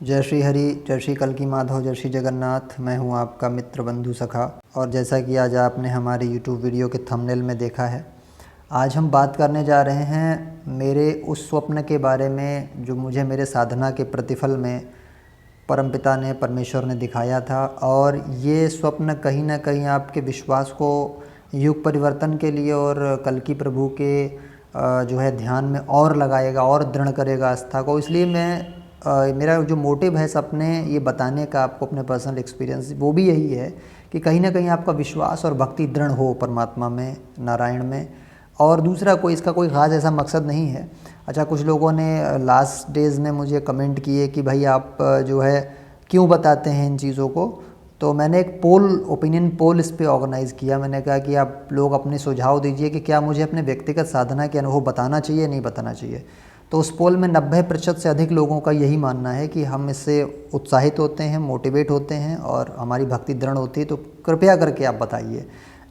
जय श्री हरि, जय श्री कल्की माधव, जय श्री जगन्नाथ। मैं हूं आपका मित्र बंधु सखा। और जैसा कि आज आपने हमारे YouTube वीडियो के थंबनेल में देखा है, आज हम बात करने जा रहे हैं मेरे उस स्वप्न के बारे में जो मुझे मेरे साधना के प्रतिफल में परमपिता ने, परमेश्वर ने दिखाया था। और ये स्वप्न कहीं ना कहीं आपके विश्वास को युग परिवर्तन के लिए और कल्की प्रभु के जो है ध्यान में और लगाएगा और दृढ़ करेगा आस्था को। इसलिए मेरा जो मोटिव है सपने ये बताने का आपको अपने पर्सनल एक्सपीरियंस, वो भी यही है कि कहीं ना कहीं आपका विश्वास और भक्ति दृढ़ हो परमात्मा में, नारायण में। और दूसरा कोई इसका कोई ख़ास ऐसा मकसद नहीं है। अच्छा, कुछ लोगों ने लास्ट डेज़ में मुझे कमेंट किए कि भाई आप जो है क्यों बताते हैं इन चीज़ों को। तो मैंने एक ओपिनियन पोल इस पे ऑर्गेनाइज़ किया। मैंने कहा कि आप लोग अपने सुझाव दीजिए कि क्या मुझे अपने व्यक्तिगत साधना के अनुभव बताना चाहिए, नहीं बताना चाहिए। तो उस पोल में 90% से अधिक लोगों का यही मानना है कि हम इससे उत्साहित होते हैं, मोटिवेट होते हैं और हमारी भक्ति दृढ़ होती है। तो कृपया करके आप बताइए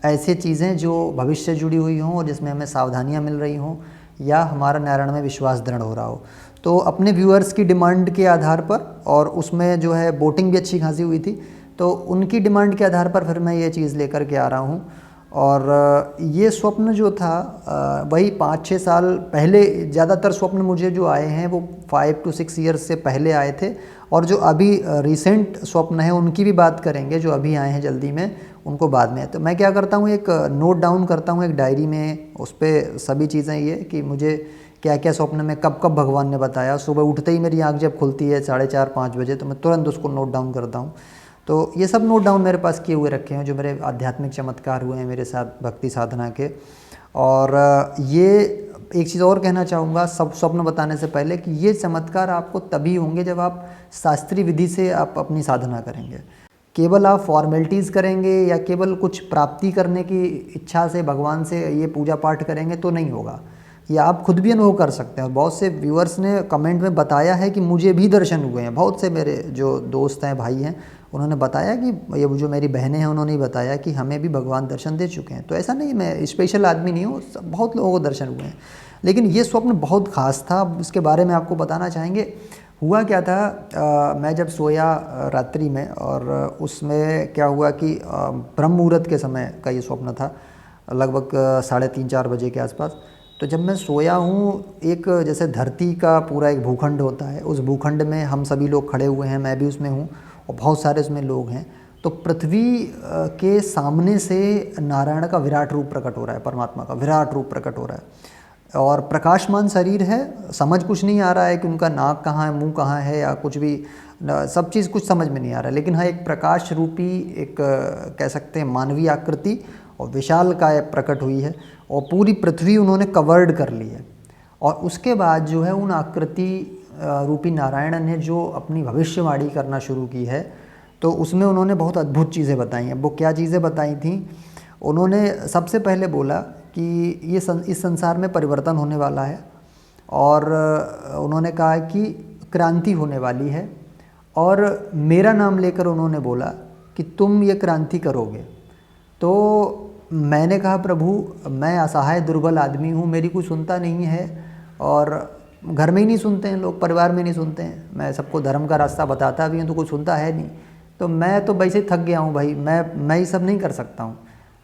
ऐसी चीज़ें जो भविष्य से जुड़ी हुई हों और जिसमें हमें सावधानियां मिल रही हों या हमारा नारायण में विश्वास दृढ़ हो रहा हो। तो अपने व्यूअर्स की डिमांड के आधार पर, और उसमें जो है वोटिंग भी अच्छी खासी हुई थी, तो उनकी डिमांड के आधार पर फिर मैं ये चीज़ लेकर के आ रहा हूँ। और ये स्वप्न जो था वही 5-6 साल पहले, ज़्यादातर स्वप्न मुझे जो आए हैं वो 5 to 6 ईयर्स से पहले आए थे। और जो अभी रिसेंट स्वप्न है उनकी भी बात करेंगे, जो अभी आए हैं जल्दी में, उनको बाद में। तो मैं क्या करता हूँ, एक नोट डाउन करता हूँ एक डायरी में, उस पर सभी चीज़ें ये कि मुझे क्या क्या स्वप्न में कब कब भगवान ने बताया। सुबह उठते ही मेरी आँख जब खुलती है 4:30-5 बजे, तो मैं तुरंत उसको नोट डाउन करता हूँ। तो ये सब नोट डाउन मेरे पास किए हुए रखे हैं जो मेरे आध्यात्मिक चमत्कार हुए हैं मेरे साथ भक्ति साधना के। और ये एक चीज़ और कहना चाहूँगा सब स्वप्न बताने से पहले कि ये चमत्कार आपको तभी होंगे जब आप शास्त्रीय विधि से आप अपनी साधना करेंगे। केवल आप फॉर्मेलिटीज़ करेंगे या केवल कुछ प्राप्ति करने की इच्छा से भगवान से ये पूजा पाठ करेंगे तो नहीं होगा। ये आप खुद भी अनुभव कर सकते हैं। और बहुत से व्यूअर्स ने कमेंट में बताया है कि मुझे भी दर्शन हुए हैं। बहुत से मेरे जो दोस्त हैं, भाई हैं, उन्होंने बताया कि ये जो मेरी बहनें हैं उन्होंने बताया कि हमें भी भगवान दर्शन दे चुके हैं। तो ऐसा नहीं, मैं स्पेशल आदमी नहीं हूँ, बहुत लोगों को दर्शन हुए हैं। लेकिन ये स्वप्न बहुत ख़ास था, इसके बारे में आपको बताना चाहेंगे। हुआ क्या था, मैं जब सोया रात्रि में, और उसमें क्या हुआ कि ब्रह्म मुहूर्त के समय का ये स्वप्न था, लगभग 3:30-4 बजे के आसपास। तो जब मैं सोया हूँ, एक जैसे धरती का पूरा एक भूखंड होता है, उस भूखंड में हम सभी लोग खड़े हुए हैं, मैं भी उसमें हूँ और बहुत सारे उसमें लोग हैं। तो पृथ्वी के सामने से नारायण का विराट रूप प्रकट हो रहा है, परमात्मा का विराट रूप प्रकट हो रहा है। और प्रकाशमान शरीर है, समझ कुछ नहीं आ रहा है कि उनका नाक कहाँ है, मुंह कहाँ है, या कुछ भी सब चीज़ कुछ समझ में नहीं आ रहा है। लेकिन हाँ, एक प्रकाश रूपी एक कह सकते हैं मानवीय आकृति और विशाल काय प्रकट हुई है और पूरी पृथ्वी उन्होंने कवर्ड कर ली है। और उसके बाद जो है उन आकृति रूपी नारायण ने जो अपनी भविष्यवाणी करना शुरू की है, तो उसमें उन्होंने बहुत अद्भुत चीज़ें बताई हैं। वो क्या चीज़ें बताई थी, उन्होंने सबसे पहले बोला कि इस संसार में परिवर्तन होने वाला है। और उन्होंने कहा कि क्रांति होने वाली है। और मेरा नाम लेकर उन्होंने बोला कि तुम ये क्रांति करोगे। तो मैंने कहा, प्रभु मैं असहाय दुर्बल आदमी हूँ, मेरी कोई सुनता नहीं है, और घर में ही नहीं सुनते हैं लोग, परिवार में नहीं सुनते हैं। मैं सबको धर्म का रास्ता बताता भी हूँ तो कोई सुनता है नहीं। तो मैं तो वैसे थक गया हूँ भाई, मैं ये सब नहीं कर सकता हूँ।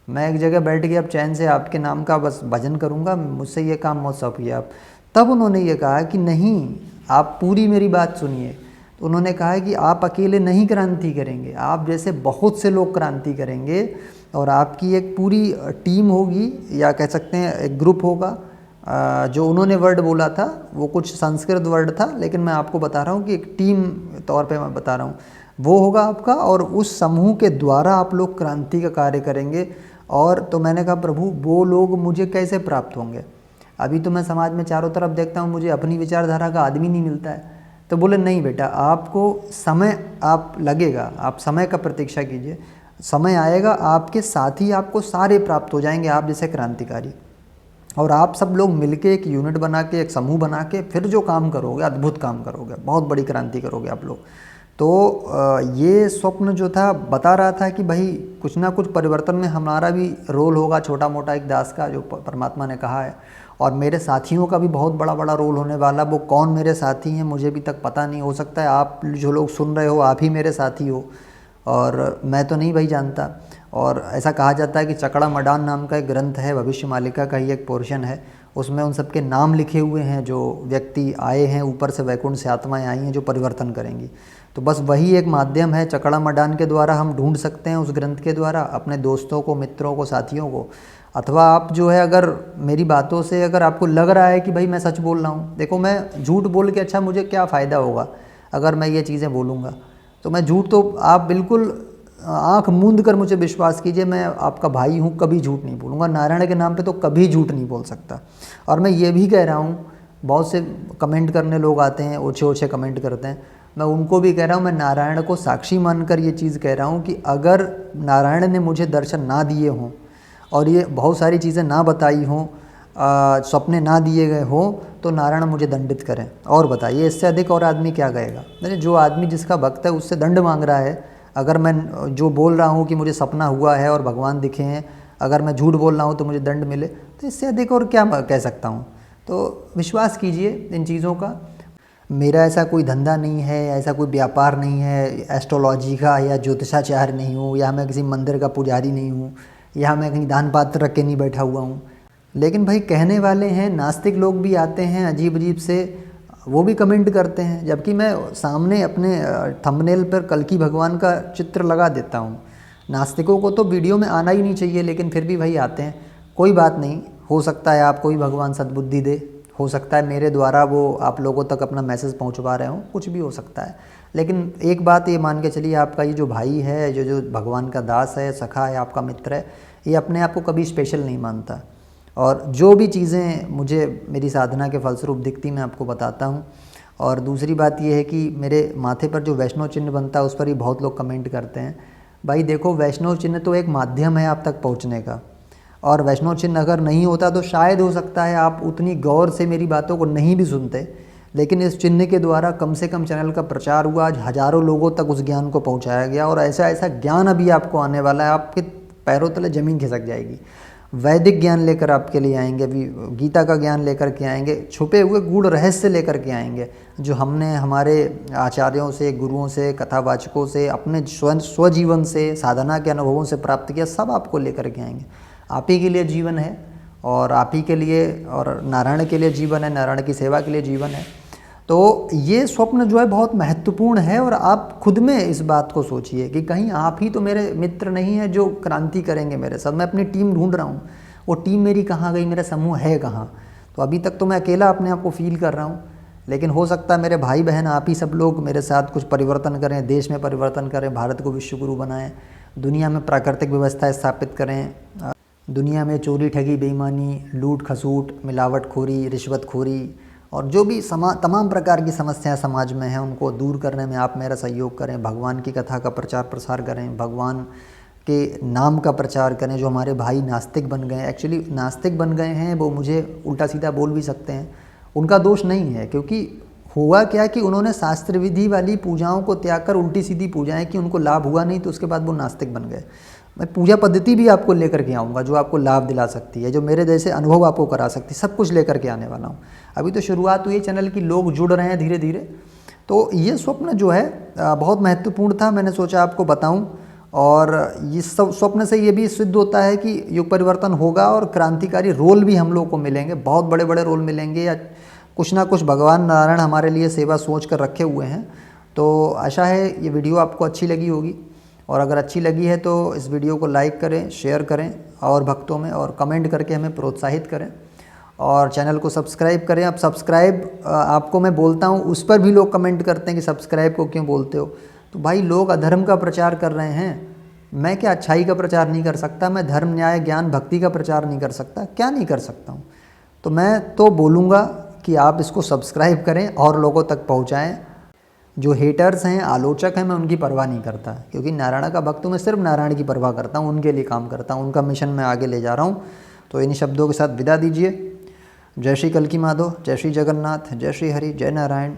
मैं एक जगह बैठ के अब चैन से आपके नाम का बस भजन करूँगा, मुझसे ये काम मत सौंपिए आप। तब उन्होंने ये कहा कि नहीं, आप पूरी मेरी बात सुनिए। तो उन्होंने कहा कि आप अकेले नहीं क्रांति करेंगे, आप जैसे बहुत से लोग क्रांति करेंगे और आपकी एक पूरी टीम होगी, या कह सकते हैं एक ग्रुप होगा। जो उन्होंने वर्ड बोला था वो कुछ संस्कृत वर्ड था, लेकिन मैं आपको बता रहा हूँ कि एक टीम तौर पे मैं बता रहा हूँ, वो होगा आपका, और उस समूह के द्वारा आप लोग क्रांति का कार्य करेंगे। और तो मैंने कहा, प्रभु वो लोग मुझे कैसे प्राप्त होंगे? अभी तो मैं समाज में चारों तरफ देखता हूँ, मुझे अपनी विचारधारा का आदमी नहीं मिलता है। तो बोले, नहीं बेटा, आपको समय आप लगेगा, आप समय का प्रतीक्षा कीजिए, समय आएगा आपके साथ ही आपको सारे प्राप्त हो जाएंगे, आप जैसे क्रांतिकारी। और आप सब लोग मिलके एक यूनिट बना के, एक समूह बना के फिर जो काम करोगे, अद्भुत काम करोगे, बहुत बड़ी क्रांति करोगे आप लोग। तो ये स्वप्न जो था बता रहा था कि भाई कुछ ना कुछ परिवर्तन में हमारा भी रोल होगा, छोटा मोटा एक दास का, जो परमात्मा ने कहा है। और मेरे साथियों का भी बहुत बड़ा बड़ा रोल होने वाला। वो कौन मेरे साथी हैं मुझे भी तक पता नहीं, हो सकता है आप जो लोग सुन रहे हो आप ही मेरे साथी हो, और मैं तो नहीं भाई जानता। और ऐसा कहा जाता है कि चकड़ा मडान नाम का एक ग्रंथ है, भविष्य मालिका का ही एक पोर्शन है, उसमें उन सबके नाम लिखे हुए हैं जो व्यक्ति आए हैं ऊपर से, वैकुंठ से आत्माएं आई हैं जो परिवर्तन करेंगी। तो बस वही एक माध्यम है, चकड़ा मडान के द्वारा हम ढूंढ सकते हैं, उस ग्रंथ के द्वारा अपने दोस्तों को, मित्रों को, साथियों को। अथवा आप जो है अगर मेरी बातों से अगर आपको लग रहा है कि भाई मैं सच बोल रहा हूँ, देखो मैं झूठ बोल के अच्छा मुझे क्या फ़ायदा होगा अगर मैं ये चीज़ें बोलूँगा, तो मैं झूठ तो आप बिल्कुल आंख मूंद कर मुझे विश्वास कीजिए, मैं आपका भाई हूँ, कभी झूठ नहीं बोलूँगा। नारायण के नाम पे तो कभी झूठ नहीं बोल सकता। और मैं ये भी कह रहा हूँ, बहुत से कमेंट करने लोग आते हैं, ओछे ओछे कमेंट करते हैं, मैं उनको भी कह रहा हूँ, मैं नारायण को साक्षी मानकर ये चीज़ कह रहा हूँ कि अगर नारायण ने मुझे दर्शन ना दिए हों और ये बहुत सारी चीज़ें ना बताई हों, सपने ना दिए गए हों, तो नारायण मुझे दंडित करें। और बताइए इससे अधिक और आदमी क्या कहेगा? मैंने जो आदमी जिसका भक्त है उससे दंड मांग रहा है, अगर मैं जो बोल रहा हूँ कि मुझे सपना हुआ है और भगवान दिखे हैं, अगर मैं झूठ बोल रहा हूँ तो मुझे दंड मिले, तो इससे अधिक और क्या कह सकता हूँ? तो विश्वास कीजिए इन चीज़ों का। मेरा ऐसा कोई धंधा नहीं है, ऐसा कोई व्यापार नहीं है एस्ट्रोलॉजी का, या ज्योतिषाचार्य नहीं हूँ, या मैं किसी मंदिर का पुजारी नहीं हूँ, या मैं कहीं दान पात्र रख के नहीं बैठा हुआ हूँ। लेकिन भाई कहने वाले हैं, नास्तिक लोग भी आते हैं अजीब अजीब से, वो भी कमेंट करते हैं, जबकि मैं सामने अपने थंबनेल पर कल्कि भगवान का चित्र लगा देता हूँ। नास्तिकों को तो वीडियो में आना ही नहीं चाहिए, लेकिन फिर भी भाई आते हैं। कोई बात नहीं, हो सकता है आपको भी भगवान सद्बुद्धि दे, हो सकता है मेरे द्वारा वो आप लोगों तक अपना मैसेज पहुंचवा रहे हों, कुछ भी हो सकता है। लेकिन एक बात ये मान के चलिए, आपका ये जो भाई है, जो भगवान का दास है, सखा है, आपका मित्र है, ये अपने आप को कभी स्पेशल नहीं मानता। और जो भी चीज़ें मुझे मेरी साधना के फलस्वरूप दिखती मैं आपको बताता हूँ। और दूसरी बात ये है कि मेरे माथे पर जो वैष्णव चिन्ह बनता है उस पर ही बहुत लोग कमेंट करते हैं। भाई देखो, वैष्णव चिन्ह तो एक माध्यम है आप तक पहुँचने का, और वैष्णव चिन्ह अगर नहीं होता तो शायद हो सकता है आप उतनी गौर से मेरी बातों को नहीं भी सुनते, लेकिन इस चिन्ह के द्वारा कम से कम चैनल का प्रचार हुआ, आज हज़ारों लोगों तक उस ज्ञान को पहुंचाया गया। और ऐसा ऐसा ज्ञान अभी आपको आने वाला है, आपके पैरों तले ज़मीन खिसक जाएगी। वैदिक ज्ञान लेकर आपके लिए आएंगे, अभी गीता का ज्ञान लेकर के आएंगे, छुपे हुए गूढ़ रहस्य लेकर के आएंगे, जो हमने हमारे आचार्यों से, गुरुओं से, कथावाचकों से, अपने स्वजीवन से, साधना के अनुभवों से प्राप्त किया, सब आपको लेकर के आएंगे। आप ही के लिए जीवन है, और आप ही के लिए और नारायण के लिए जीवन है, नारायण की सेवा के लिए जीवन है। तो ये स्वप्न जो है बहुत महत्वपूर्ण है, और आप खुद में इस बात को सोचिए कि कहीं आप ही तो मेरे मित्र नहीं है जो क्रांति करेंगे मेरे साथ। मैं अपनी टीम ढूंढ रहा हूँ, वो टीम मेरी कहाँ गई, मेरा समूह है कहाँ? तो अभी तक तो मैं अकेला अपने आप को फील कर रहा हूँ, लेकिन हो सकता है मेरे भाई बहन आप ही सब लोग मेरे साथ कुछ परिवर्तन करें, देश में परिवर्तन करें, भारत को विश्व गुरु बनाएं, दुनिया में प्राकृतिक व्यवस्था स्थापित करें, दुनिया में चोरी, ठगी, बेईमानी, लूट खसूट, मिलावटखोरी, रिश्वतखोरी और जो भी तमाम प्रकार की समस्याएं समाज में हैं उनको दूर करने में आप मेरा सहयोग करें। भगवान की कथा का प्रचार प्रसार करें, भगवान के नाम का प्रचार करें। जो हमारे भाई नास्तिक बन गए, एक्चुअली नास्तिक बन गए हैं, वो मुझे उल्टा सीधा बोल भी सकते हैं, उनका दोष नहीं है, क्योंकि हुआ क्या कि उन्होंने शास्त्र विधि वाली पूजाओं को त्याग कर उल्टी सीधी पूजाएं कि उनको लाभ हुआ नहीं, तो उसके बाद वो नास्तिक बन गए। मैं पूजा पद्धति भी आपको लेकर के आऊँगा जो आपको लाभ दिला सकती है, जो मेरे जैसे अनुभव आपको करा सकती है, सब कुछ लेकर के आने वाला हूँ। अभी तो शुरुआत हुई है चैनल की, लोग जुड़ रहे हैं धीरे धीरे। तो ये स्वप्न जो है बहुत महत्वपूर्ण था, मैंने सोचा आपको बताऊँ। और इस स्वप्न से ये भी सिद्ध होता है कि युग परिवर्तन होगा और क्रांतिकारी रोल भी हम लोग को मिलेंगे, बहुत बड़े बड़े रोल मिलेंगे, या कुछ ना कुछ भगवान नारायण हमारे लिए सेवा सोच कर रखे हुए हैं। तो आशा है ये वीडियो आपको अच्छी लगी होगी, और अगर अच्छी लगी है तो इस वीडियो को लाइक करें, शेयर करें और भक्तों में, और कमेंट करके हमें प्रोत्साहित करें, और चैनल को सब्सक्राइब करें। अब सब्सक्राइब आपको मैं बोलता हूँ, उस पर भी लोग कमेंट करते हैं कि सब्सक्राइब को क्यों बोलते हो। तो भाई लोग अधर्म का प्रचार कर रहे हैं, मैं क्या अच्छाई का प्रचार नहीं कर सकता? मैं धर्म, न्याय, ज्ञान, भक्ति का प्रचार नहीं कर सकता? क्या नहीं कर सकता हूँ? तो मैं तो बोलूँगा कि आप इसको सब्सक्राइब करें और लोगों तक पहुँचाएँ। जो हेटर्स हैं, आलोचक हैं, मैं उनकी परवाह नहीं करता, क्योंकि नारायण का भक्त हूँ, मैं सिर्फ नारायण की परवाह करता हूँ, उनके लिए काम करता हूँ, उनका मिशन मैं आगे ले जा रहा हूँ। तो इन शब्दों के साथ विदा दीजिए। जय श्री कल्की माधव, जय श्री जगन्नाथ, जय श्री हरि, जय नारायण।